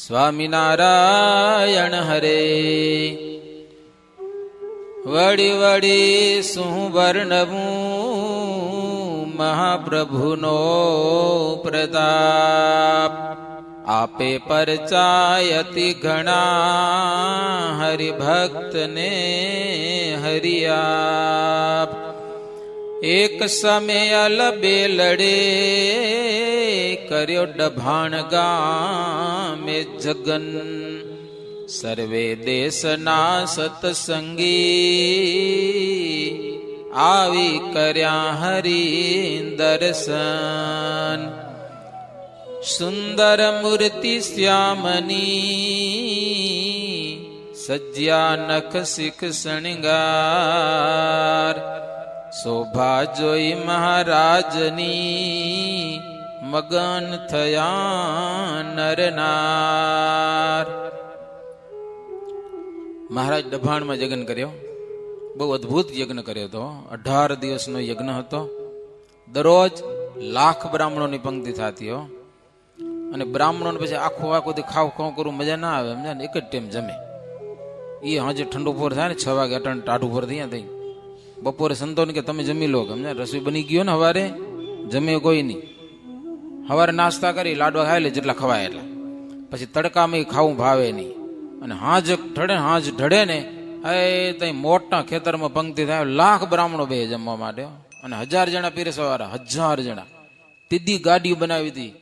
સ્વામિનારાયણ હરે. વળી વળી શું વર્ણવું મહાપ્રભુનો પ્રતાપ. આપે પરચાયતિ ઘણા હરિભક્તને હરિયાપ. એક સમય અલબે લડે કર્યો ડભાણ ગામે જગન. સર્વે દેશના સતસંગી આવી કર્યા હરિ દર્શન. સુંદર મૂર્તિ શ્યામની સજ્યા નખ શિખ શણગાર. શોભા જોઈ મહારાજની મગન થયા નરનાર. મહારાજ ડભાણમાં યજ્ઞ કર્યો, બહુ અદભુત યજ્ઞ કર્યો હતો. 18 દિવસનો યજ્ઞ હતો. દરરોજ લાખ બ્રાહ્મણોની પંક્તિ થતી હો. અને બ્રાહ્મણોને પછી આખું દી ખાવ ખાવ કરવું મજા ના આવે, સમજે ને. એક જ ટાઈમ જમે. એ હજે ઠંડુ પોર થાય ને 6 વાગે અટણ ટાઢું પર થઈ થઈ. બપોરે સંતોને કે તમે જમી લો, સમજે. રસોઈ બની ગયો ને, સવારે જમે કોઈ નહીં. સવારે નાસ્તા કરી લાડવા ખાઈ લે જેટલા ખવાય એટલા. પછી તડકામાં ખાવું ભાવે નહીં. અને હાજ ઢળે ને એ તઈ મોટા ખેતરમાં પંક્તિ થાય. લાખ બ્રાહ્મણો બે જમવા માટે. અને 1000 જણા પીરસવાવાળા, 1000 જણા. તીધી ગાડીઓ બનાવી હતી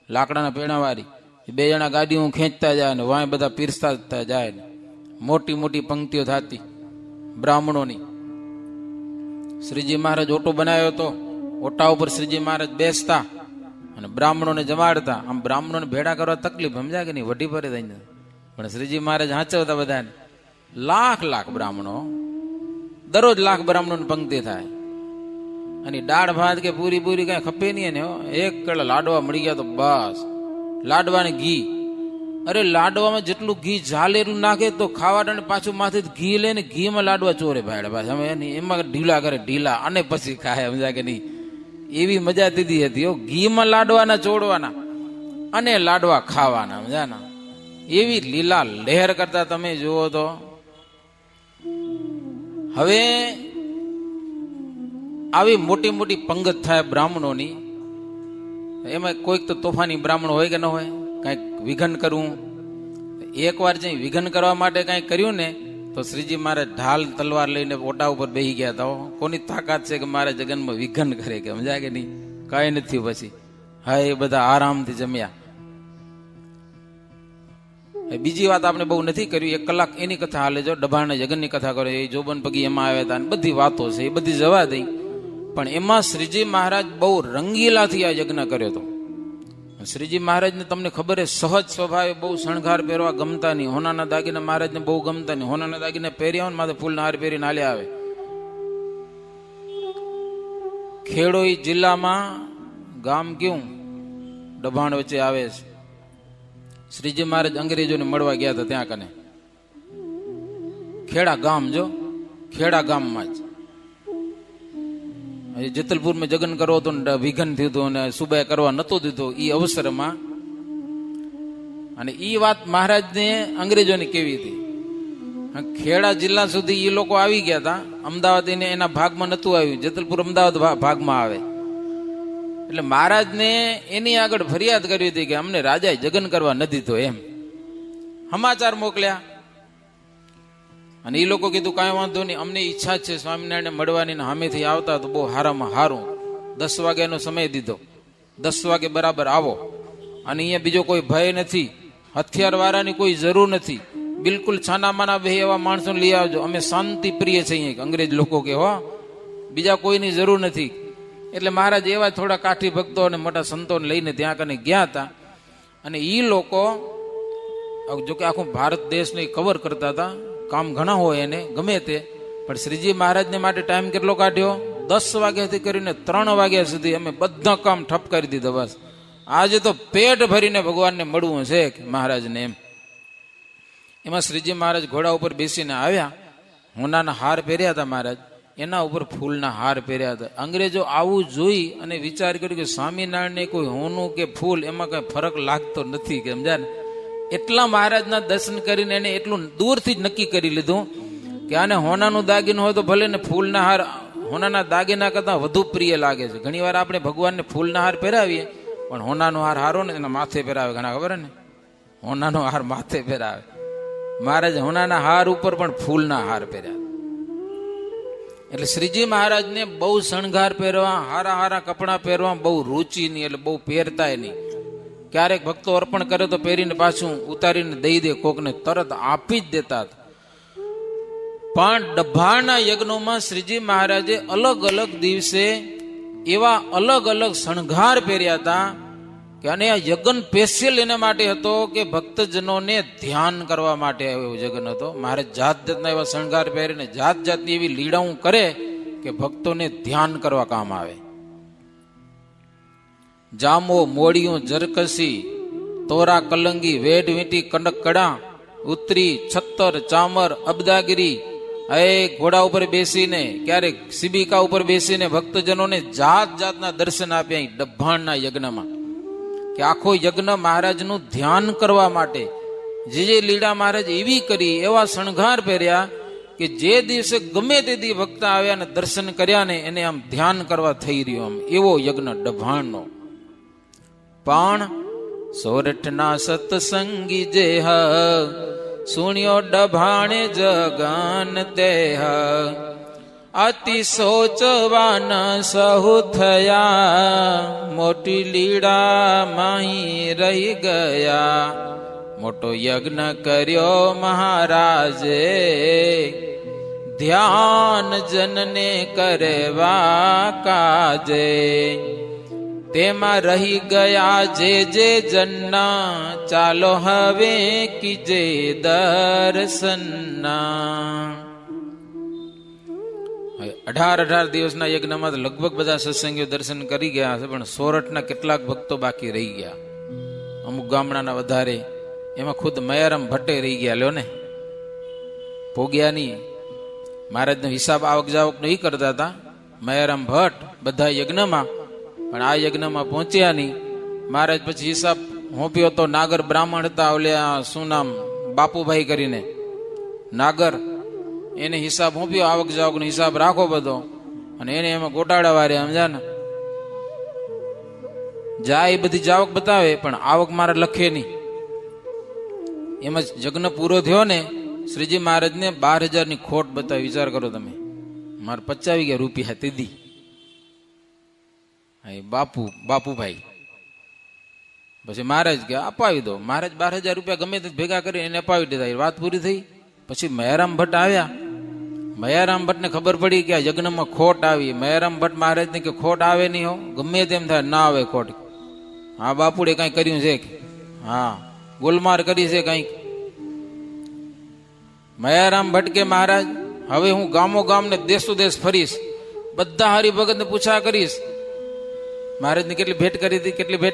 લાકડાના પેણાવાળી. 2 જણા ગાડીઓ ખેંચતા જાય ને વાંય બધા પીરસતા જાય ને. મોટી મોટી પંક્તિઓ થતી બ્રાહ્મણોની. શ્રીજી મહારાજ ઓટો બનાવ્યો હતો. ઓટા ઉપર શ્રીજી મહારાજ બેસતા અને બ્રાહ્મણોને જમાડતા. આમ બ્રાહ્મણોને ભેડા કરવા તકલીફ, સમજાય કે નહીં, વઢી ભરે થઈને. પણ શ્રીજી મહારાજ હાંચવતા બધાને. લાખ બ્રાહ્મણો, દરરોજ લાખ બ્રાહ્મણોની પંક્તિ થાય. અને દાળ ભાત કે પૂરી કઈ ખપે નહીં ને. એક કળ લાડવા મળી ગયા તો બસ. લાડવા ને ઘી. અરે લાડવામાં જેટલું ઘી ઝાલે એટલું નાખે તો ખાવાને પાછું માથે ઘી લે ને ઘીમાં લાડવા ચોરે ભાઈ પાછા. અમે એમાં ઢીલા કરે ઢીલા અને પછી ખાય, સમજા કે નહીં. એવી મજા દીધી હતી હો. ઘીમાં લાડવાના ચોડવાના અને લાડવા ખાવાના, સમજાના. એવી લીલા લહેર કરતા તમે જુઓ તો. હવે આવી મોટી મોટી પંગત થાય બ્રાહ્મણોની. એમાં કોઈક તો તોફાની બ્રાહ્મણ હોય કે ન હોય. કંઈક વિઘન કરવું. એકવાર જઈ વિઘન કરવા માટે કંઈક કર્યું ને તો શ્રીજી મહારાજ ઢાલ તલવાર લઈને ઓટા ઉપર બેસી ગયા હતા. કોની તાકાત છે કે મારા જગનમાં વિઘન કરે, કે સમજાય કે નહીં. કઈ નથી. પછી હા, એ બધા આરામથી જમ્યા. બીજી વાત આપણે બહુ નથી કર્યું. 1 કલાક એની કથા હાલે. જો ડભાણ યજ્ઞની કથા કરે, એ જોબન પગી એમાં આવ્યા હતા, બધી વાતો છે એ બધી જવા દઈ. પણ એમાં શ્રીજી મહારાજ બહુ રંગીલાથી આ યજ્ઞ કર્યો હતો. શ્રીજી મહારાજને તમને ખબર છે, સહજ સ્વભાવે બહુ શણગાર પહેરવા ગમતા નહીં. હોનાના દાગીના મહારાજને બહુ ગમતા નહીં. હોનાના દાગીના પહેર્યા હોય ને માથે ફૂલના હાર પહેરીને હાલ્યા આવે. ખેડોઈ જિલ્લામાં ગામ કેવું ડભાણ વચ્ચે આવે છે. શ્રીજી મહારાજ અંગ્રેજોને મળવા ગયા હતા ત્યાં કને. ખેડા ગામ, જો ખેડા ગામમાં જ જેતલપુરમાં જગન કરવો હતો ને વિઘન થયું હતું અને સુબાએ કરવા નતો દીધો એ અવસરમાં. અને એ વાત મહારાજને અંગ્રેજોને કેવી હતી. ખેડા જિલ્લા સુધી એ લોકો આવી ગયા હતા. અમદાવાદ એને એના ભાગમાં નતું આવ્યું. જેતલપુર અમદાવાદ ભાગમાં આવે. એટલે મહારાજને એની આગળ ફરિયાદ કરી હતી કે અમને રાજાએ જગન કરવા ન દીધો એમ. સમાચાર મોકલ્યા. અને એ લોકો કીધું કાંઈ વાંધો નહીં, અમને ઈચ્છા છે સ્વામિનારાયણ મળવાની. સામેથી આવતા તો બહુ હારામાં હારું. 10 વાગ્યાનો સમય દીધો. 10 વાગે બરાબર આવો. અને અહીંયા બીજો કોઈ ભય નથી, હથિયાર વાળાની કોઈ જરૂર નથી. બિલકુલ છાનામાના બે એવા માણસો લઈ આવજો. અમે શાંતિ પ્રિય છીએ, અંગ્રેજ લોકો કે હો, બીજા કોઈની જરૂર નથી. એટલે મહારાજ એવા થોડા કાઠી ભક્તો અને મોટા સંતોને લઈને ત્યાં કને ગયા હતા. અને એ લોકો જોકે આખું ભારત દેશને કવર કરતા હતા. કામ ઘણા હોય એને, ગમે તે. પણ શ્રીજી મહારાજને માટે ટાઈમ કેટલો કાઢ્યો? 10 વાગ્યાથી કરીને 3 વાગ્યા સુધી અમે બધા કામ ઠપ કરી દીધા. બસ આજે તો પેટ ભરીને ભગવાનને મળવું છે મહારાજને એમ. એમાં શ્રીજી મહારાજ ઘોડા ઉપર બેસીને આવ્યા. હોનાના હાર પહેર્યા હતા મહારાજ. એના ઉપર ફૂલના હાર પહેર્યા હતા. અંગ્રેજો આવું જોઈ અને વિચાર કર્યો કે સ્વામિનારાયણને કોઈ હોનું કે ફૂલ એમાં કઈ ફરક લાગતો નથી, કે સમજ્યા ને. એટલા મહારાજના દર્શન કરીને એને એટલું દૂરથી જ નક્કી કરી લીધું કે આને હોનાનું દાગીનું હોય તો ભલે ને ફૂલના હાર હોનાના દાગીના કરતા વધુ પ્રિય લાગે છે. ઘણી વાર આપણે ભગવાનને ફૂલના હાર પહેરાવીએ, પણ હોનાનો હાર હારો ને એના માથે પહેરાવે. ઘણા ખબર ને, હોનાનો હાર માથે પહેરાવે. મહારાજ હોનાના હાર ઉપર પણ ફૂલના હાર પહેર્યા. એટલે શ્રીજી મહારાજને બહુ શણગાર પહેરવા, હારા હારા કપડાં પહેરવા બહુ રૂચિ નહીં, એટલે બહુ પહેરતાય નહીં. ક્યારેક ભક્તો અર્પણ કરે તો પહેરીને પાછું ઉતારીને દઈ દે, કોકને તરત આપી જ દેતા હતા. પણ ડભાણના યજ્ઞોમાં શ્રીજી મહારાજે અલગ અલગ દિવસે એવા અલગ અલગ શણગાર પહેર્યા હતા કે, અને આ યજ્ઞ સ્પેશિયલ એના માટે હતો કે ભક્તજનોને ધ્યાન કરવા માટે એવો યજ્ઞ હતો. મહારાજ જાત જાતના એવા શણગાર પહેરીને જાત જાતની એવી લીડાઓ કરે કે ભક્તોને ધ્યાન કરવા કામ આવે. જામો, મોડિયું, જરકસી, તોરા, કલંગી, વેઢ વીંટી, કડક કડા, ઉતરી, છત્તર, ચામર, અબદાગીરી, ઘોડા ઉપર બેસીને, ક્યારેક સિબિકા ઉપર બેસીને ભક્તજનોને જાત જાતના દર્શન આપ્યા ડભાણના યજ્ઞમાં. કે આખો યજ્ઞ મહારાજનું ધ્યાન કરવા માટે જે લીલા મહારાજ એવી કરી, એવા શણગાર પહેર્યા કે જે દિવસે ગમે તે દી ભક્ત આવ્યા ને દર્શન કર્યા ને એને આમ ધ્યાન કરવા થઈ રહ્યો, આમ એવો યજ્ઞ ડભાણનો. પણ સોરઠના સત્સંગી જેહ સુણ્યો ડભાણે જગન દેહ, અતિ સોચવાન સહુ થયા, મોટી લીડા માહી રહી ગયા. મોટો યજ્ઞ કર્યો મહારાજે, ધ્યાન જનને કરવા કાજે. તેમાં રહી ગયા જે જન્ના, ચાલો હવે કીજે દર્શનના. 18 દિવસના યજ્ઞમાં લગભગ બધા સત્સંગીઓ દર્શન કરી ગયા હશે, પણ સોરઠના કેટલાક ભક્તો બાકી રહી ગયા. અમુક ગામડાના વધારે, એમાં ખુદ મયારામ ભટ્ટે રહી ગયા. લ્યો ને, ભોગ્યા નહીં. મહારાજનો હિસાબ આવક જાવકનો એ કરતા હતા મયારામ ભટ્ટ બધા યજ્ઞમાં, પણ આ યજ્ઞમાં પહોંચ્યા નહીં. મહારાજ પછી હિસાબ હોંપ્યો તો નાગર બ્રાહ્મણ હતા, ઓલે શું નામ, બાપુભાઈ કરીને નાગર, એને હિસાબ હોંપ્યો, આવક જાવકનો હિસાબ રાખો બધો, અને એને એમાં ગોટાળા વારે સમજા ને, જાય બધી જાવક બતાવે પણ આવક મારે લખે નહીં. એમાં યજ્ઞ પૂરો થયો ને, શ્રીજી મહારાજને 12,000ની ખોટ બતાવી. વિચાર કરો તમે, મારે 55 રૂપિયા તેદી. બાપુભાઈ પછી મહારાજ કે અપાવી દો. મહારાજ 12,000 રૂપિયા ગમે તે ભેગા કરી એને અપાવી દીધા. વાત પૂરી થઈ. પછી મયારામ ભટ્ટ આવ્યા. મયારામ ભટ્ટને ખબર પડી કે આ યજ્ઞમાં ખોટ આવી. મયારામ ભટ્ટ મહારાજને કે ખોટ આવે નહીં હો, ગમે તેમ થાય ના આવે ખોટ. હા બાપુડે કઈ કર્યું છે? હા ગોલમાર કરી છે કઈક. મયારામ ભટ્ટ કે મહારાજ હવે હું ગામો ગામ ને દેશો દેશ ફરીશ, બધા હરિભગત ને પૂછા કરીશ, મહારાજને કેટલી ભેટ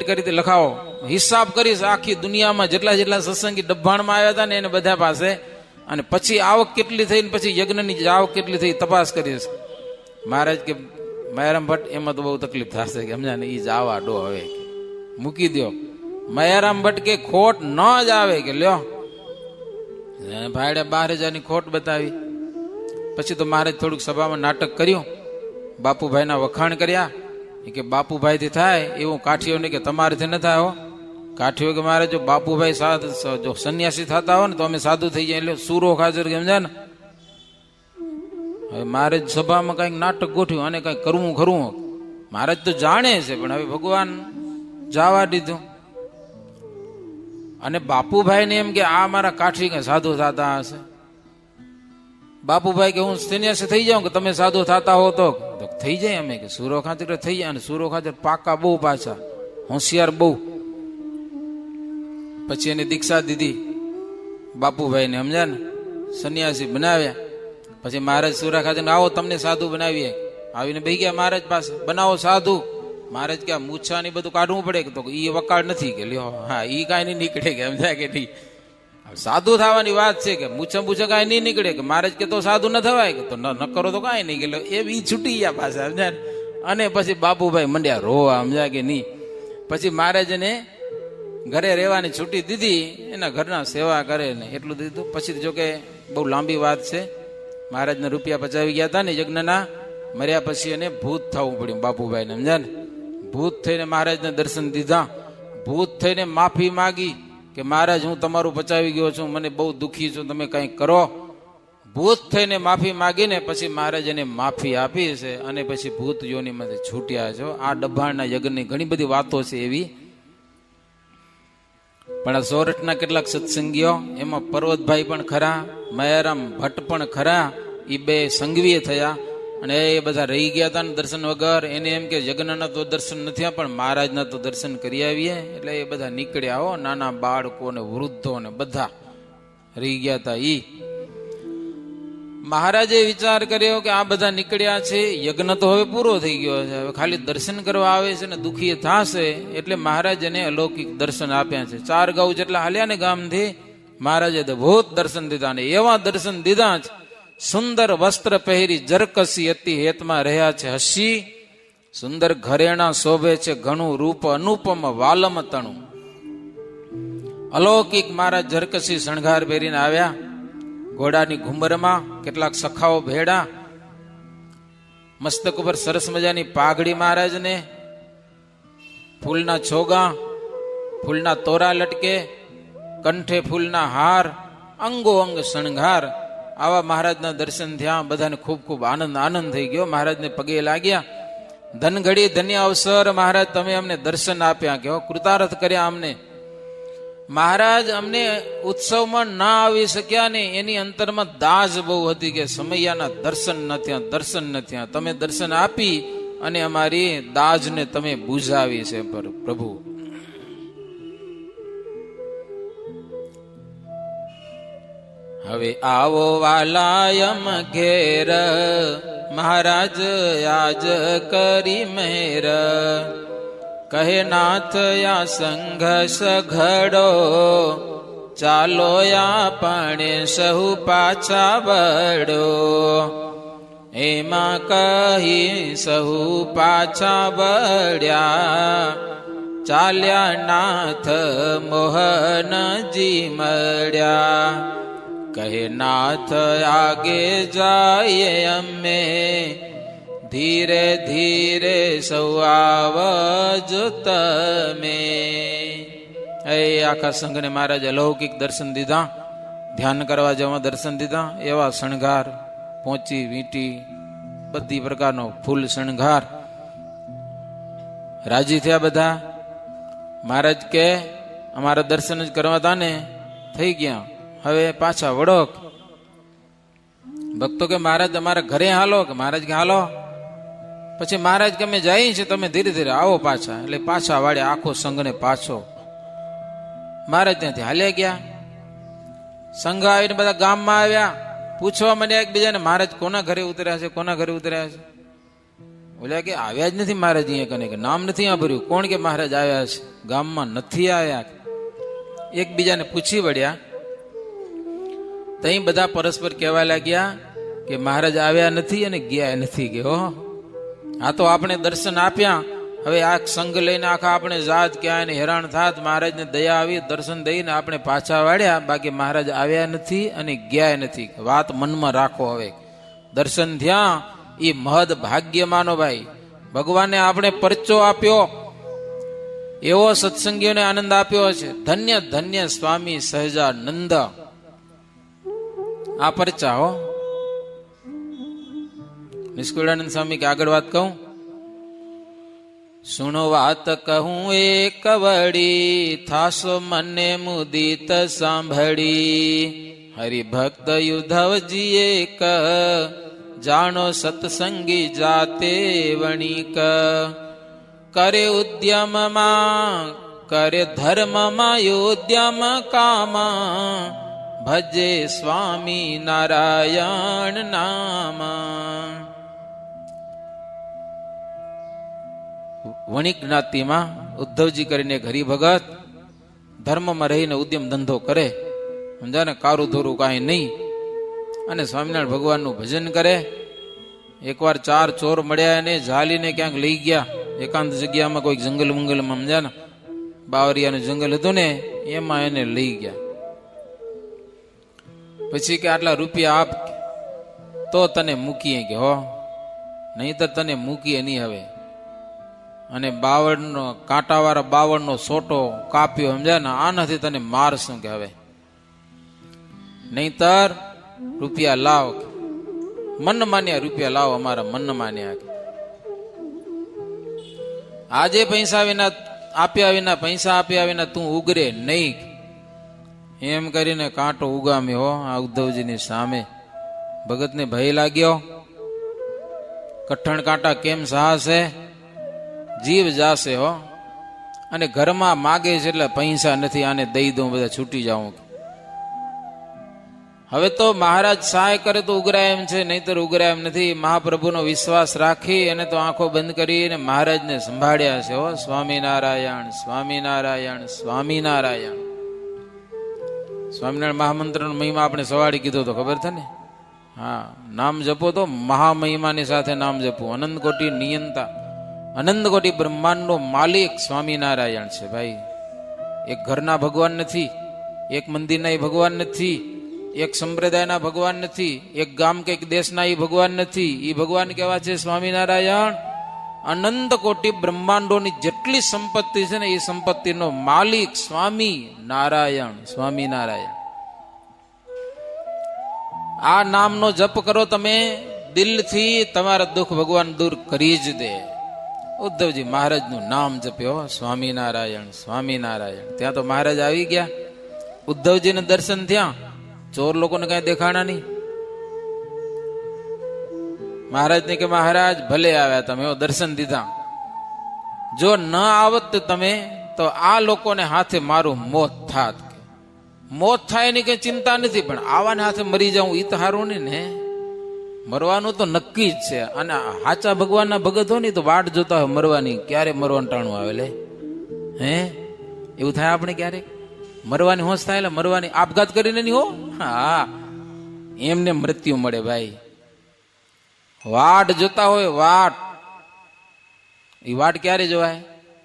કરી હતી લખાવો, હિસાબ કરીશ આખી દુનિયામાં જેટલા જેટલા સત્સંગી ડભાણમાં આવ્યા હતા ને એને બધા પાસે, અને પછી આવક કેટલી થઈ, પછી યજ્ઞની આવક કેટલી થઈ તપાસ કરીશ. મહારાજ કે મયારામ ભટ્ટ એમાં તો બહુ તકલીફ થશે કે સમજા ને, ઈ જ આવા ડો હવે મૂકી દો. મયારામ ભટ્ટ કે ખોટ ન જ આવે કે લ્યો. ભાડે 12,000ની ખોટ બતાવી. પછી તો મહારાજ થોડુંક સભામાં નાટક કર્યું, બાપુભાઈના વખાણ કર્યા કે બાપુભાઈથી થાય એવું કાઠીઓને કે તમારેથી ન થાય હો. કાઠીઓ કે મારે જો બાપુભાઈ જો સંન્યાસી થતા હોય ને તો અમે સાધુ થઈ જાય, એટલે સુરો ખાજર કે સમજા ને. હવે મહારાજ સભામાં કઈક નાટક ગોઠવ્યું, અને કઈક કરવું ખરું. મહારાજ તો જાણે છે, પણ હવે ભગવાન જવા દીધું. અને બાપુભાઈ ને એમ કે આ મારા કાઠી કે સાધુ થતા હશે. બાપુભાઈ કે હું સંન્યાસી થઈ જાઉં કે તમે સાધુ થતા હો તો થઈ જાય. અમે કે સુરો ખાચર થઈ જાય. અને સુરો ખાચર પાકા બહુ, પાછા હોશિયાર બહુ. પછી એને દીક્ષા દીધી બાપુભાઈ ને સમજ્યા ને, સંન્યાસી બનાવ્યા. પછી મહારાજ સુરા ખાચર આવો તમને સાધુ બનાવીએ. આવીને બેસી ગયા મહારાજ પાસે, બનાવો સાધુ. મહારાજ કે મૂછા ની બધું કાઢવું પડે કે તો ઈ વકાળ નથી કે લ્યો. હા ઈ કાંઈ નહીં નીકળે કે સમજાય કે નહીં. સાધુ થવાની વાત છે કે મૂછા કાંઈ નહીં નીકળે કે. મહારાજ કે તો સાધુ ન થવાય કે તો ન કરો તો કાંઈ નહીં કે એ ઈ છૂટી ગયા પાછા સમજાય. અને પછી બાપુભાઈ મંડ્યા રોવા સમજાય કે નહીં. પછી મહારાજને ઘરે રહેવાની છૂટી દીધી, એના ઘરના સેવા કરે ને એટલું દીધું. પછી જો કે બહુ લાંબી વાત છે, મહારાજને રૂપિયા પચાવી ગયા હતા ને યજ્ઞના, મર્યા પછી એને ભૂત થવું પડ્યું બાપુભાઈને, સમજ્યા ને? ભૂત થઈને મહારાજને દર્શન દીધા, ભૂત થઈને માફી માગી કે મહારાજ હું તમારું પચાવી ગયો છું, મને બહુ દુઃખી છું, તમે કંઈક કરો. ભૂત થઈને માફી માગીને પછી મહારાજ એને માફી આપી છે અને પછી ભૂત યોનીમાંથી છૂટ્યા છો. આ ડભાણના યજ્ઞની ઘણી બધી વાતો છે એવી. પણ આ સોરઠના કેટલાક સત્સંગીઓ, એમાં પર્વતભાઈ પણ ખરા, મયારામ ભટ્ટ પણ ખરા, એ બે સંગવીએ થયા અને એ બધા રહી ગયા હતા ને દર્શન વગર. એને એમ કે યજ્ઞના તો દર્શન નથી પણ મહારાજના તો દર્શન કરી આવીએ. એટલે એ બધા નીકળ્યા હો, નાના બાળકો ને વૃદ્ધો ને બધા રહી ગયા હતા. મહારાજે વિચાર કર્યો કે આ બધા નીકળ્યા છે, યજ્ઞ તો હવે પૂરો થઈ ગયો છે, હવે ખાલી દર્શન કરવા આવે છે ને દુઃખી થશે. એટલે મહારાજ એને અલૌકિક દર્શન આપ્યા છે. 4 ગાઉ જેટલા હાલ્યા ને ગામથી, મહારાજે અદભુત દર્શન દીધા. અને એવા દર્શન દીધા જ, સુંદર વસ્ત્ર પહેરી જરકસી અતિ હેતમાં રહ્યા છે હસી, સુંદર ઘરેણા શોભે છે ઘણું રૂપ અનુપમ વાલમ તણું. અલૌકિક મહારાજ જરકસી શણગાર પહેરીને આવ્યા. ઘોડાની ઘુંબરમાં કેટલાક સખાઓ ભેડા, મસ્તક ઉપર સરસ મજાની પાઘડી મહારાજને, ફૂલના છોગા, ફૂલના તોરા લટકે, કંઠે ફૂલના હાર, અંગો અંગ શણગાર. આવા મહારાજના દર્શન થયા. બધાને ખૂબ ખૂબ આનંદ થઈ ગયો. મહારાજને પગે લાગ્યા. ધનઘડી ધન્ય અવસર મહારાજ, તમે અમને દર્શન આપ્યા, કેવો કૃતાર્થ કર્યા અમને. મહારાજ અમને ઉત્સવમાં ના આવી શક્યા ને એની અંતરમાં દાજ બહુ હતી કે સમૈયાના દર્શન ન થયા. તમે દર્શન આપી અને અમારી દાજને તમે બુઝાવી છે પ્રભુ. હવે આવો વાલાયમ ઘેર, મહારાજ આજ કરી મહેર. કહે નાથ યા સંઘર્ષ ઘડો, ચાલો યા પણ સહુ પાછા વળો. એમાં કહી સહુ પાછા વળ્યા, ચાલ્યા નાથ મોહનજી મળ્યા. કહે નાથ આગે જાય અમે, ધીરે ધીરે સૌ આવજો તમે. એ આખા સંઘને મહારાજ અલૌકિક દર્શન દીધા. ધ્યાન કરવા જવા દર્શન દીધા. એવા શણગાર, પોચી વીંટી, બધી પ્રકારનો ફૂલ શણગાર. રાજી થયા બધા. મહારાજ કે અમારા દર્શન જ કરવા હતા ને, થઈ ગયા, હવે પાછા વળો. ભક્તો કે મહારાજ અમારા ઘરે હાલો, કે મહારાજ કે હાલો. પછી મહારાજ કે અમે જઈએ છીએ, તમે ધીરે ધીરે આવો પાછા. એટલે પાછા વાળે આખો સંઘને પાછો. મહારાજ ત્યાંથી હાલ્યા ગયા. સંઘ આવીને બધા ગામમાં આવ્યા. પૂછવા માંડ્યા એકબીજાને, મહારાજ કોના ઘરે ઉતર્યા છે, કોના ઘરે ઉતર્યા છે? બોલ્યા કે આવ્યા જ નથી મહારાજ અહીંયા કને, કે નામ નથી સાંભળ્યું. કોણ કે મહારાજ આવ્યા છે? ગામમાં નથી આવ્યા. એકબીજાને પૂછી વળ્યા. તઈ બધા પરસ્પર કહેવા લાગ્યા કે મહારાજ આવ્યા નથી અને ગયા નથી. કે હો, આ તો આપણે દર્શન આપ્યા, હવે આ સંઘ લઈને આખા આપણે જાત ક્યાંય હેરાન થાત. મહારાજને દયા આવી, દર્શન દઈને આપણે પાછા વાળ્યા, બાકી મહારાજ આવ્યા નથી અને ગયા નથી. વાત મનમાં રાખો. હવે દર્શન થયા, એ મહદ ભાગ્ય માનો ભાઈ. ભગવાને આપણે પરચો આપ્યો, એવો સત્સંગીઓને આનંદ આપ્યો છે. ધન્ય ધન્ય સ્વામી સહજાનંદ. આ પરચા હો. નિષ્કુળાનંદ સ્વામી કે આગળ વાત કહું? સુણો વાત કહું એક વડી, થાસો મને મુદિત સાંભળી. હરિભક્ત યુધવજી એક, જાણો સત્સંગી જાતે વણિક. કરે ઉદ્યમમાં, કરે ધર્મમાં ઉદ્યમ કામા, ભજે સ્વામી નારાયણ નામ. વણિક જ્ઞાતિમાં ઉદ્ધવજી કરીને એક હરિભગત ધર્મમાં રહીને ઉદ્યમ ધંધો કરે, સમજા ને, કારું ધોરું કાંઈ નહીં, અને સ્વામિનારાયણ ભગવાનનું ભજન કરે. એકવાર 4 ચોર મળ્યા, એને ઝાલીને ક્યાંક લઈ ગયા એકાંત જગ્યામાં, કોઈ જંગલ મંગલમાં, સમજા ને. બાવરિયાનું જંગલ હતું ને એમાં એને લઈ ગયા. પછી કે આટલા રૂપિયા આપ તો તને મૂકીએ કે હો, નહીં તો તને મૂકીએ નહીં હવે. અને બાવળનો કાંટાવાળા બાવળનો સોટો કાપ્યો, સમજ્યા ને, આનાથી તને મારશું કે હવે, નહીતર રૂપિયા લાવ, મન માન્યા રૂપિયા લાવ, અમારા મન માન્યા. આજે પૈસા વિના આપ્યા વિના તું ઉગરે નહીં, એમ કરીને કાંટો ઉગામ્યો આ ઉદ્ધવજીની સામે. ભગતને ભય લાગ્યો, કઠણ કાંટા કેમ સાહસે, જીવ જાશે હો. અને ઘરમાં માગે છે એટલે પૈસા નથી, આને દઈ દઉં, બધા છૂટી જાઉં. હવે તો મહારાજ સહાય કરે તો ઉગરાય એમ છે, નહીતર ઉગરાય એમ નથી. મહાપ્રભુનો વિશ્વાસ રાખી એને તો આંખો બંધ કરીને મહારાજને સંભાળ્યા છે. હો, સ્વામિનારાયણ સ્વામિનારાયણ સ્વામિનારાયણ. સ્વામિનારાયણ મહામંત્રનો મહિમા આપણે સવારે કીધો તો ખબર છે ને? હા, નામ જપો તો મહામહિમાની સાથે નામ જપવું. અનંત કોટી નિયંતા, અનંત કોટી બ્રહ્માંડનો માલિક સ્વામિનારાયણ છે ભાઈ. એક ઘરના ભગવાન નથી, એક મંદિરના એ ભગવાન નથી, એક સંપ્રદાયના ભગવાન નથી, એક ગામ કે એક દેશના એ ભગવાન નથી. એ ભગવાન કેવા છે? સ્વામિનારાયણ. અનંત કોટી બ્રહ્માંડોની જેટલી સંપત્તિ છે ને એ સંપત્તિનો માલિક સ્વામી નારાયણ, સ્વામિનારાયણ. આ નામનો જપ કરો તમે દિલથી, તમારા દુઃખ ભગવાન દૂર કરી જ દે. ઉદ્ધવજી મહારાજનું નામ જપ્યો, સ્વામિનારાયણ સ્વામિનારાયણ. ત્યાં તો મહારાજ આવી ગયા, ઉદ્ધવજીને દર્શન થયા, ચોર લોકોને કઈ દેખાણા નહીં. મહારાજને કે મહારાજ ભલે આવ્યા તમે, દર્શન દીધા. જો ન આવત તમે તો આ લોકોને હાથે મારું મોત થાત. મોત થાય એની કઈ ચિંતા નથી, પણ આવાને હાથે મરી જાઉં એ તો સારું નહીં ને. મરવાનું તો નક્કી જ છે. અને સાચા ભગવાનના ભગત હોય ને તો વાટ જોતા હોય મરવાની, ક્યારે મરવાનું ટાણું આવે લે. હે, એવું થાય આપણે ક્યારેક? મરવાની હોશ થાય એટલે મરવાની આપઘાત કરીને નહીં હો. હા, એમને મૃત્યુ મળે ભાઈ. વાટ જોતા હોય, વાટ. એ વાટ ક્યારે જોવાય?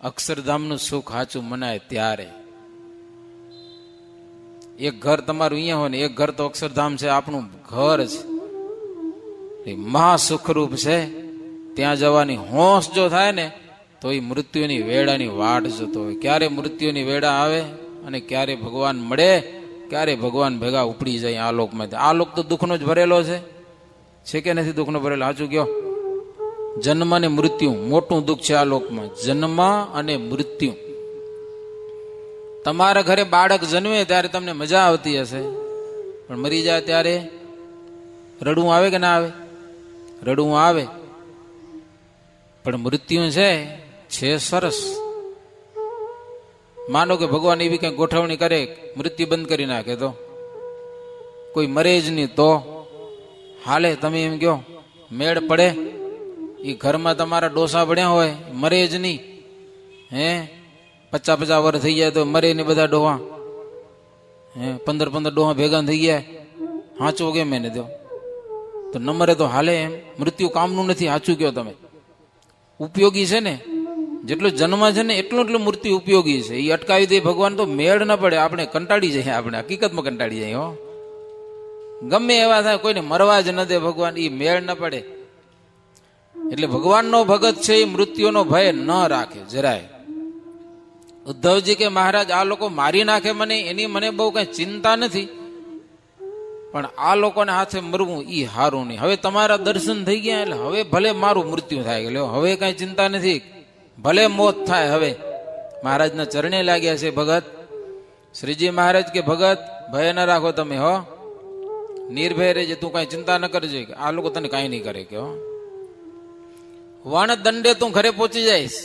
અક્ષરધામનું સુખ સાચું મનાય ત્યારે. એક ઘર તમારું અહીંયા હોય ને એક ઘર તો અક્ષરધામ છે, આપણું ઘર છે, એ મહાસુખરૂપ છે. ત્યાં જવાની હોશ જો થાય ને તો એ મૃત્યુની વેળાની વાટ જોતો હોય. ક્યારે મૃત્યુની વેળા આવે અને ક્યારે ભગવાન મળે, ક્યારે ભગવાન ભેગા ઉપડી જાય આ લોકમાં. આ લોક તો દુઃખનો જ ભરેલો છે કે નથી દુઃખનો ભરેલો? સાચું કયો? જન્મ અને મૃત્યુ મોટું દુઃખ છે આ લોકમાં. જન્મ અને મૃત્યુ. તમારા ઘરે બાળક જન્મે ત્યારે તમને મજા આવતી હશે, પણ મરી જાય ત્યારે રડવું આવે કે ના આવે? રડવું આવે. પણ મૃત્યુ છે સરસ. માનો કે ભગવાન એવી કઈ ગોઠવણી કરે, મૃત્યુ બંધ કરી નાખે તો કોઈ મરે જ નહીં તો હાલે. તમે એમ કહો મેળ પડે? એ ઘરમાં તમારા ડોસા પડ્યા હોય, મરે જ નહીં. હે, 50-50 વર્ષ થઈ જાય તો મરે ને બધા ડોહા. હે, 15-15 ડોહા ભેગા થઈ ગયા, હાચો કેમ એને દો? તો ન મરે તો હાલે એમ? મૃત્યુ કામનું નથી. સાચું કયો તમે? ઉપયોગી છે ને. જેટલું જન્મ છે ને એટલું મૃત્યુ ઉપયોગી છે. એ અટકાવી દે ભગવાન તો મેળ ન પડે. આપણે કંટાળી જઈએ, આપણે હકીકતમાં કંટાળી જઈએ. હો, ગમે એવા થાય, કોઈને મરવા જ ન દે ભગવાન, એ મેળ ન પડે. એટલે ભગવાનનો ભગત છે એ મૃત્યુનો ભય ન રાખે જરાય. ઉદ્ધવજી કે મહારાજ આ લોકો મારી નાખે મને, એની મને બહુ કઈ ચિંતા નથી, પણ આ લોકોને હાથે મરવું ઈ હારું નહીં. હવે તમારા દર્શન થઈ ગયા એટલે હવે ભલે મારું મૃત્યુ થાય ગયેલું, હવે કઈ ચિંતા નથી, ભલે મોત થાય. હવે મહારાજના ચરણે લાગ્યા છે ભગત. શ્રીજી મહારાજ કે ભગત ભય ન રાખો તમે, હો, નિર્ભય રહેજે, તું કઈ ચિંતા ન કરજે, આ લોકો તને કઈ નહીં કરે. કે હો, વણ દંડે તું ઘરે પહોંચી જઈશ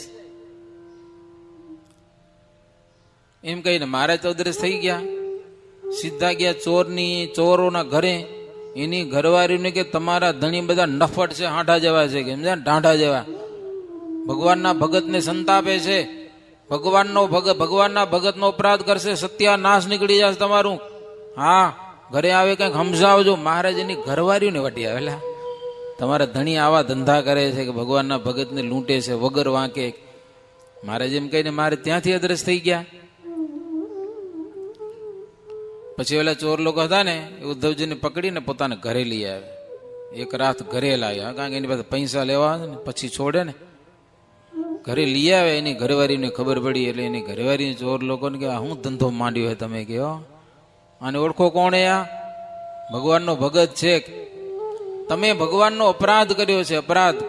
એમ કહીને મહારાજ તો અદ્રશ્ય થઈ ગયા. સીધા ગયા ચોરોના ઘરે. એની ઘરવાળીને કે તમારા ધણી બધા નફટ છે, હાંઠા જેવા છે, કેમ છે ઢાંઢા જેવા, ભગવાનના ભગતને સંતાપે છે, ભગવાનના ભગતનો અપરાધ કરશે, સત્યાનાશ નીકળી જશે તમારું. હા, ઘરે આવે કંઈક સમજાવજો. મહારાજ એની ઘરવાળીઓને વટી આવેલા, તમારા ધણી આવા ધંધા કરે છે કે ભગવાનના ભગતને લૂંટે છે વગર વાંકે. મારે જેમ કહીને મારે ત્યાંથી અદ્રશ્ય થઈ ગયા. પછી ઓલા ચોર લોકો હતા ને એ ઉદ્ધવજીને પકડીને પોતાના ઘરે લઈ આવે. એક રાત ઘરે લાવ્યા, કારણ કે એની પાસે પૈસા લેવા આવે ને પછી છોડે ને. ઘરે લઈ આવે, એની ઘરવાળીને ખબર પડી એટલે એની ઘરવાળી ચોર લોકોને કે હું ધંધો માંડ્યો હોય તમે કહો, અને ઓળખો કોણ આ? ભગવાનનો ભગત છે. તમે ભગવાનનો અપરાધ કર્યો છે, અપરાધ.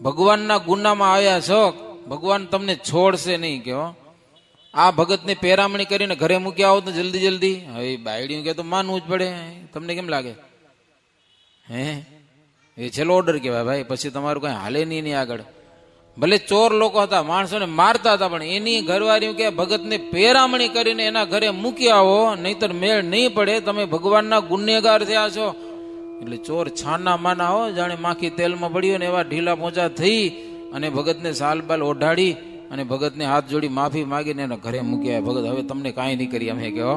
ભગવાનના ગુનામાં આવ્યા છો, ભગવાન તમને છોડશે નહીં. કહો આ ભગતને પેરામણી કરીને ઘરે મૂકી આવો તો જલ્દી જલ્દી. હવે બાયડીયું કે તો માનવું જ પડે. તમને કેમ લાગે? હે, એ છેલ્લો ઓર્ડર કહેવાય ભાઈ. પછી તમારું કઈ હાલે નહીં એની આગળ. ભલે ચોર લોકો હતા, માણસોને મારતા હતા, પણ એની ઘરવાળીઓ કે ભગતને પેરામણી કરીને એના ઘરે મૂકી આવો, નહીતર મેળ નહીં પડે, તમે ભગવાનના ગુનેગાર થયા છો. એટલે ચોર છાના માના હો, જાણે માખી તેલમાં પડ્યો ને એવા ઢીલા પોચા થઈ અને ભગતને સાલ બાલ ઓઢાડી અને ભગતને હાથ જોડી માફી માગીને એના ઘરે મૂક્યા. ભગત હવે તમને કાંઈ નહીં કરી અમે કહો.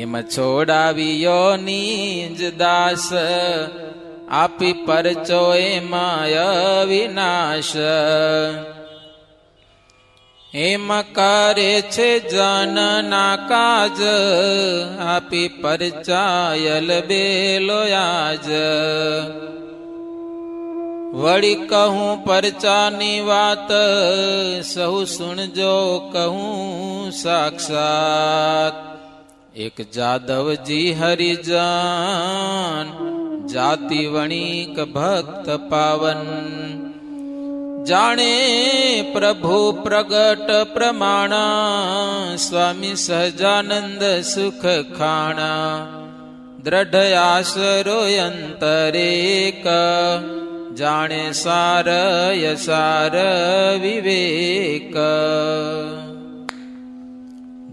એમાં છોડાવ્યો નીજ દાસ, આપી પરચો એમાં અવિનાશ. એમાં કરે છે જનના કાજ, આપી પરચાયલ બેલો યાજ. વળી કહું પરચાની વાત, સહુ સુણજો કહું સાક્ષાત. એક જાદવજી હરિજન, જાતિ વણિક ભક્ત પાવન. જાણે પ્રભુ પ્રગટ પ્રમાણા, સ્વામી સહજાનંદ સુખ ખાણા. દ્રઢ આશરો અંતરેક, જાણે સાર યસાર વિવેક.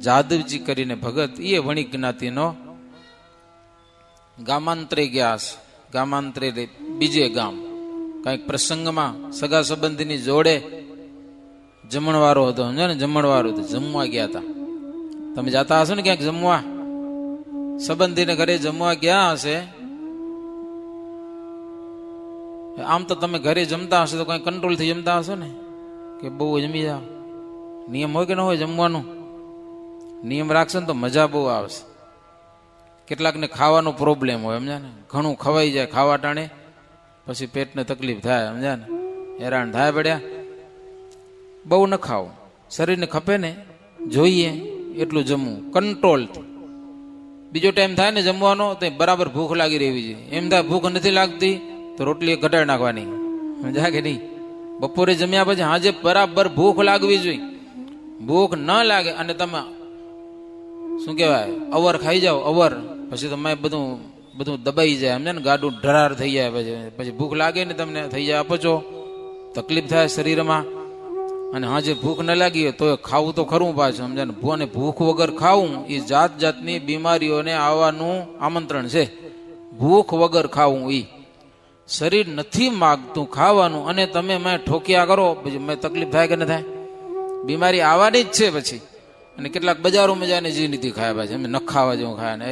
જાદવજી કરીને ભગત, એ વણિક જ્ઞાતિનો. ગામાંતરે ગયા, ગામાંતરે બીજે ગામ કઈક પ્રસંગમાં સગા સંબંધીની જોડે જમણવારો હતો. સમજો ને, જમણવારો હતો, જમવા ગયા હતા. તમે જાતા હશો ને ક્યાંક જમવા, સંબંધીને ઘરે જમવા ગયા હશે. આમ તો તમે ઘરે જમતા હશો તો કઈ કંટ્રોલ થી જમતા હશો ને, કે બહુ જમી જાઓ. નિયમ હોય કે ન હોય જમવાનું? નિયમ રાખશો ને તો મજા બહુ આવશે. કેટલાકને ખાવાનો પ્રોબ્લેમ હોય, સમજ્યા ને, ઘણું ખવાઈ જાય ખાવા ટાણે, પછી પેટને તકલીફ થાય, સમજ્યા ને, હેરાન થાય પડ્યા. બહુ ન ખાવું, શરીરને ખપે ને, જોઈએ એટલું જમવું કંટ્રોલથી. બીજો ટાઈમ થાય ને જમવાનો તો બરાબર ભૂખ લાગી રહેવી જોઈએ. એમ થાય ભૂખ નથી લાગતી તો રોટલી ઘટાડી નાખવાની, સમજ્યા કે નહીં? બપોરે જમ્યા પછી હાજે બરાબર ભૂખ લાગવી જોઈએ. ભૂખ ન લાગે અને તમે શું કહેવાય અવર ખાઈ જાઓ, અવર, પછી તમે બધું દબાઈ જાય, સમજે ને, ગાડું ઢરાર થઈ જાય. પછી ભૂખ લાગે ને તમને થઈ જાય અપચો, તકલીફ થાય શરીરમાં. અને હાજે ભૂખ ન લાગી હોય તો ખાવું તો ખરું પાછું, સમજે ને. અને ભૂખ વગર ખાવું એ જાત જાતની બીમારીઓને આવવાનું આમંત્રણ છે. ભૂખ વગર ખાવું એ શરીર નથી માગતું ખાવાનું, અને તમે મેં ઠોકિયા કરો, પછી મેં તકલીફ થાય કે ન થાય? બીમારી આવવાની જ છે પછી. અને કેટલાક બજારોમાં જાય ને જે નીતિ ખાય પાછું, એમ ન ખાવા જેવું ખાય ને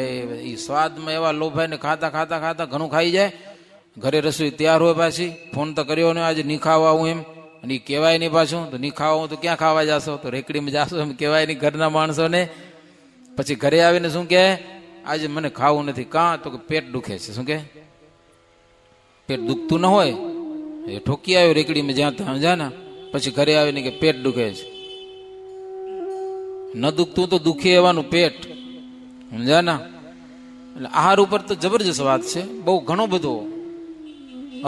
એ સ્વાદમાં એવા લોભાય ને ખાતા ખાતા ખાતા ઘણું ખાઈ જાય. ઘરે રસોઈ તૈયાર હોય પાછી, ફોન તો કર્યો ને આજે નહીં ખાવા આવું એમ, અને એ કહેવાય નહીં પાછું. તો નહીં ખાવા હું તો ક્યાં ખાવા જાશો? તો રેકડીમાં જાશો એમ કહેવાય નહીં ઘરના માણસોને. પછી ઘરે આવીને શું કહે, આજે મને ખાવું નથી. કાં? તો કે પેટ દુખે છે. શું કે પેટ દુખતું ન હોય, એ ઠોકી આવ્યો રેકડીમાં જ્યાં ત્યાં, સમજ્યા ને. પછી ઘરે આવીને કે પેટ દુખે છે. ન દુખતું તો દુખે એવાનું પેટ, સમજ્યા ને. એટલે આહાર ઉપર તો જબરજસ્ત વાત છે. બહુ ઘણો બધો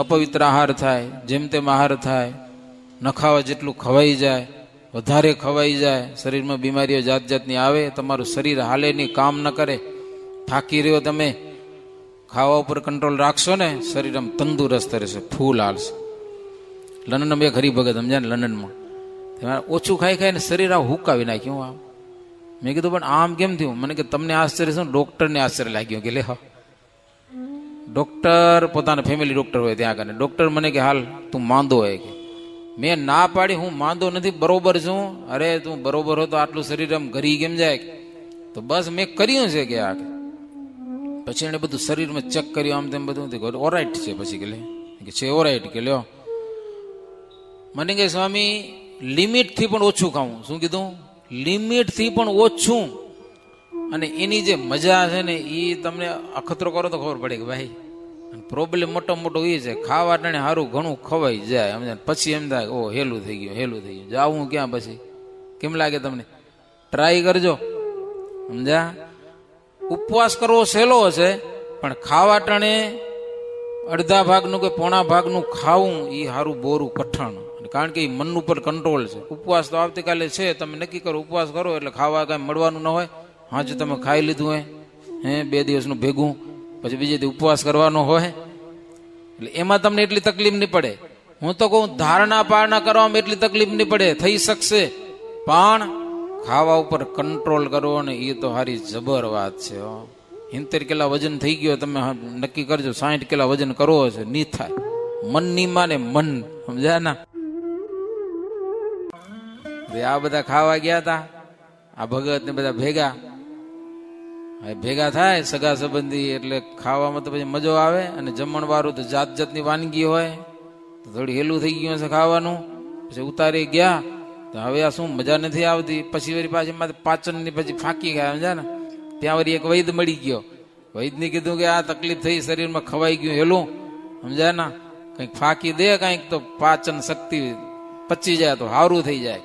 અપવિત્ર આહાર થાય, જેમ તેમ આહાર થાય. ન ખાવા જેટલું ખવાઈ જાય, વધારે ખવાઈ જાય, શરીરમાં બીમારીઓ જાત જાતની આવે. તમારું શરીર હાલે નહીં, કામ ન કરે, થાકી રહ્યો, તમે ખાવા ઉપર કંટ્રોલ રાખશો ને, શરીર આમ તંદુરસ્ત રહેશે, ફૂલ હાલશે. લંડનમાં એક હરિભગત, સમજ્યા ને, લંડનમાં ઓછું ખાઈ ખાઈને શરીર આ હુકાવી નાખ્યું. આમ મેં કીધું પણ આમ કેમ થયું? મને કે તમને આશ્ચર્ય છે, ડોક્ટરને આશ્ચર્ય લાગ્યું. કે લે હા, ડોક્ટર પોતાના ફેમિલી ડોક્ટર હોય ત્યાં આગળ. ડોક્ટર મને કે હાલ તું માંદો હોય. કે મેં ના પાડી, હું માંદો નથી, બરોબર છું. અરે તું બરોબર હો તો આટલું શરીર આમ ઘરી કેમ જાય? તો બસ મેં કર્યું છે કે આ. પછી એને બધું શરીરમાં ચેક કર્યું, આમ તેમ બધું ઓરાઈટ છે. પછી કે લે કે છે ઓરાઈટ, કે લ્યો મને કે સ્વામી લિમિટથી પણ ઓછું ખાવું. શું કીધું? લિમિટથી પણ ઓછું. અને એની જે મજા છે ને એ તમને અખતરો કરો તો ખબર પડે કે ભાઈ પ્રોબ્લેમ મોટો મોટો એ છે ખાવા ટાણે સારું ઘણું ખવાઈ જાય સમજે. પછી એમ થાય ઓ હેલું થઈ ગયું જાવું ક્યાં પછી? કેમ લાગે તમને? ટ્રાય કરજો સમજ્યા. ઉપવાસ કરવો સહેલો હશે પણ ખાવા ટાણે અડધા ભાગનું કે પોણા ભાગનું ખાવું એ સારું બોરું કઠણ. કારણ કે એ મન ઉપર કંટ્રોલ છે. ઉપવાસ તો આવતીકાલે છે, તમે નક્કી કરો ઉપવાસ કરો એટલે ખાવા કાંઈ મળવાનું ન હોય. હા જો તમે ખાઈ લીધું હોય 2 દિવસનું ભેગું, પછી બીજે દી ઉપવાસ કરવાનો હોય એટલે એમાં તમને એટલી તકલીફ નહીં પડે. હું તો કહું ધારણા પારણા કરવામાં એટલી તકલીફ નહીં પડે, થઈ શકશે. પણ ખાવા ઉપર કંટ્રોલ કરવો ને એ તો સારી જબર વાત છે. 70 કિલા વજન થઈ ગયો, તમે નક્કી કરજો 60 કિલા વજન કરવો હશે, નહીં થાય. મન ની માને મન, સમજ્યા ના? આ બધા ખાવા ગયા હતા, આ ભગત ને બધા ભેગા થાય સગા સંબંધી એટલે ખાવામાં તો પછી મજો આવે. અને જમણવારું તો જાત જાતની વાનગી હોય તો થોડી હેલું થઈ ગયું હશે ખાવાનું. પછી ઉતારી ગયા તો હવે આ શું મજા નથી આવતી. પછી વળી પાછી પાચનની પછી ફાંકી ગયા સમજ્યા ને. ત્યાં વળી એક વૈદ મળી ગયો. વૈદને કીધું કે આ તકલીફ થઈ, શરીરમાં ખવાઈ ગયું હેલું સમજ્યા ના, કંઈક ફાંકી દે કંઈક તો પાચન શક્તિ પચી જાય તો સારું થઈ જાય.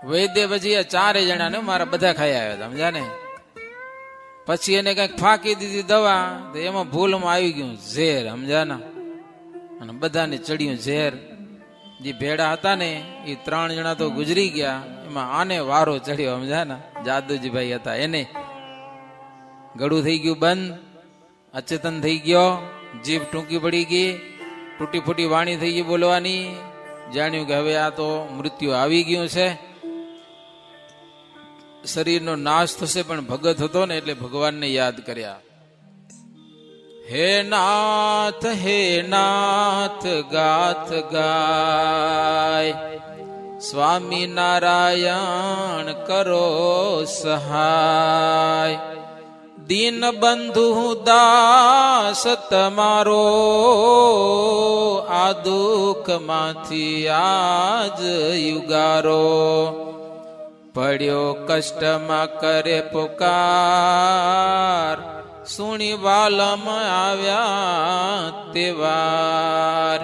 વૈદ્ય પછી 4 જણાને મારા બધા ખાઈ આવ્યા હતા સમજ્યા ને. પછી એને કઈક ફાંકી દીધી દવા, તો એમાં ભૂલમાં આવી ગયું ઝેર સમજ્યા ને. અને બધાને ચડ્યું ઝેર. જે ભેડા હતા ને એ 3 જણા તો ગુજરી ગયા, એમાં આને વારો ચડ્યો સમજ્યા ને. જાદુજીભાઈ હતા, એને ગળું થઈ ગયું બંધ, અચેતન થઈ ગયો, જીભ ટૂંકી પડી ગઈ, તૂટી ફૂટી વાણી થઈ ગઈ બોલવાની. જાણ્યું કે હવે આ તો મૃત્યુ આવી ગયું છે, શરીરનો નાશ થશે. પણ ભગત હતો ને એટલે ભગવાનને યાદ કર્યા. હે નાથ ગાથ ગાય, સ્વામી નારાયણ કરો સહાય. દીન બંધુ દાસ તમારો, આ દુઃખ માંથી આજ યુગારો. પડ્યો કષ્ટમાં કરે પુકાર, સુણી વાલમ આવ્યા તેવાર.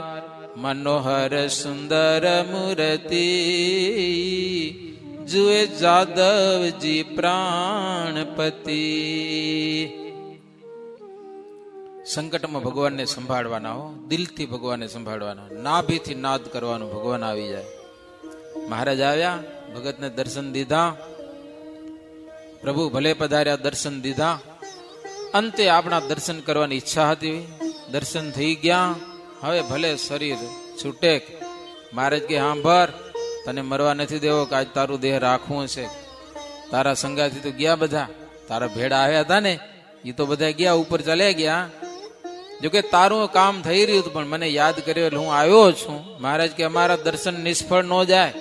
મનોહર સુંદર મૂર્તિ, જુએ જાદવજી પ્રાણપતિ. સંકટમાં ભગવાનને સંભાળવાના હો, દિલથી ભગવાનને સંભાળવાના. નાભીથી નાદ કરવાનું, ભગવાન આવી જાય. મહારાજ આવ્યા, ભગતને દર્શન દીધા. પ્રભુ ભલે પધાર્યા, દર્શન દીધા. અંતે આપણા દર્શન કરવાની ઈચ્છા હતી, દર્શન થઈ ગયા. હવે ભલે શરીર છૂટે. મહારાજ કે સાંભળ, તને મરવા નથી દેવો કે આજ તારું દેહ રાખવું છે. તારા સંગાથી તો ગયા બધા, તારા ભેડા આવ્યા હતા ને એ તો બધા ગયા, ઉપર ચાલ્યા ગયા. જોકે તારું કામ થઈ રહ્યું હતું પણ મને યાદ કર્યો એટલે હું આવ્યો છું. મહારાજ કે અમારા દર્શન નિષ્ફળ ન જાય,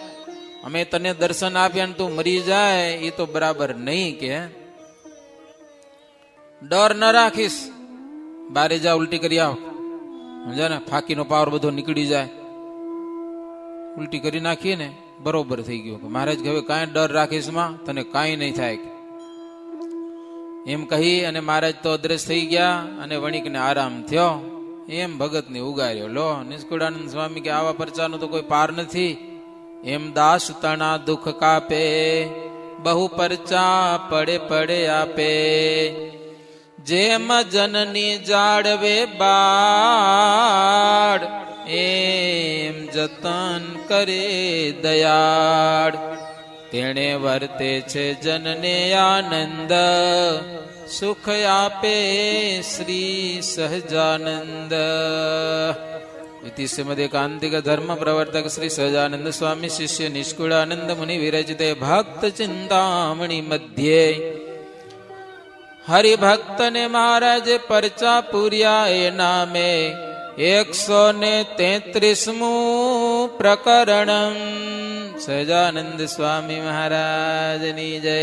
અમે તને દર્શન આપ્યા ને તું મરી જાય એ તો બરાબર નહીં. કે ડર ન રાખીશ, બારે જા ઉલટી કરી આવ સમજ્યા ને. ફાંકીનો પાવર બધો નીકળી જાય. ઉલટી કરી નાખીએ ને બરોબર થઈ ગયું. મહારાજ કે હવે કાંઈ ડર રાખીશ માં, તને કાંઈ નહીં થાય એમ કહી અને મહારાજ તો અદ્રશ્ય થઈ ગયા. અને વણિકને આરામ થયો. એમ ભગતને ઉગાર્યો. લો નિષ્કુળાનંદ સ્વામી કે આવા પરચાનો તો કોઈ પાર નથી. એમ દાસ તણા દુઃખ કાપે, બહુ પરચા પડે પડે આપે. જેમ જનની જાળવે બાળ, એમ જતન કરે દયાળ. તેણે વર્તે છે જનને આનંદ, સુખ આપે શ્રી સહજાનંદ. इति श्रीमदेकांतिक धर्म प्रवर्तक श्री सहजानंद स्वामी शिष्य निष्कुळानंद मुनि विरचिते भक्त चिंतामणि मध्ये हरिभक्त ने महाराज परचा पुर्या ए नामे 133 प्रकरण. સહજાનંદ સ્વામી મહારાજની જય.